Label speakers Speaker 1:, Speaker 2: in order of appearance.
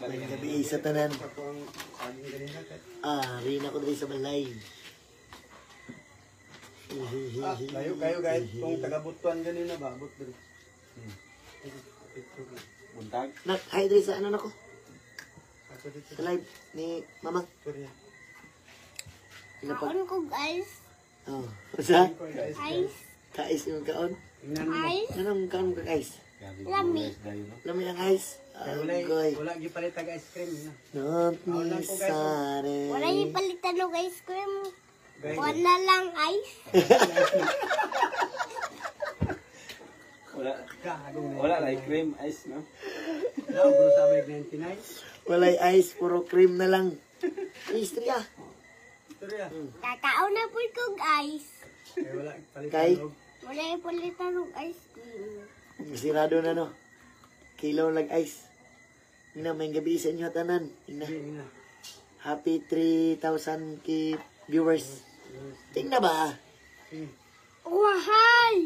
Speaker 1: May gabi sa tanan. Rin ako dali sa balay.
Speaker 2: Layo kayo guys, kung taga-butuan ganina ba, but dali.
Speaker 3: Buntag.
Speaker 1: Nak, hi dali sa ano nako. Sa live ni Mamang.
Speaker 4: Kaon ko guys.
Speaker 1: Oh, sa?
Speaker 4: Ice.
Speaker 1: Kais yung kaon.
Speaker 4: Ice.
Speaker 1: Anong kaon ka guys?
Speaker 4: Lami.
Speaker 1: Lami ang ice. Goy.
Speaker 2: Wala gipalit tag ice cream na.
Speaker 1: Not me sare.
Speaker 4: Wala yung palitan ng ice cream. Wala lang ice.
Speaker 3: Wala like cream ice no.
Speaker 2: Daw bro sabi 99.
Speaker 1: Walay ice, puro cream na lang. Istorya.
Speaker 2: Istorya.
Speaker 4: Kakaon na po kong ice.
Speaker 2: Kaya wala palitan
Speaker 1: Kay?
Speaker 2: og
Speaker 4: Wala yung palitan ng ice cream.
Speaker 1: Sirado na no. Kilo lag ice. Ina, may gabi sa inyo tanan. Ina.
Speaker 2: na.
Speaker 1: Happy 3,000 k viewers. Tingna ba?
Speaker 4: Wahal!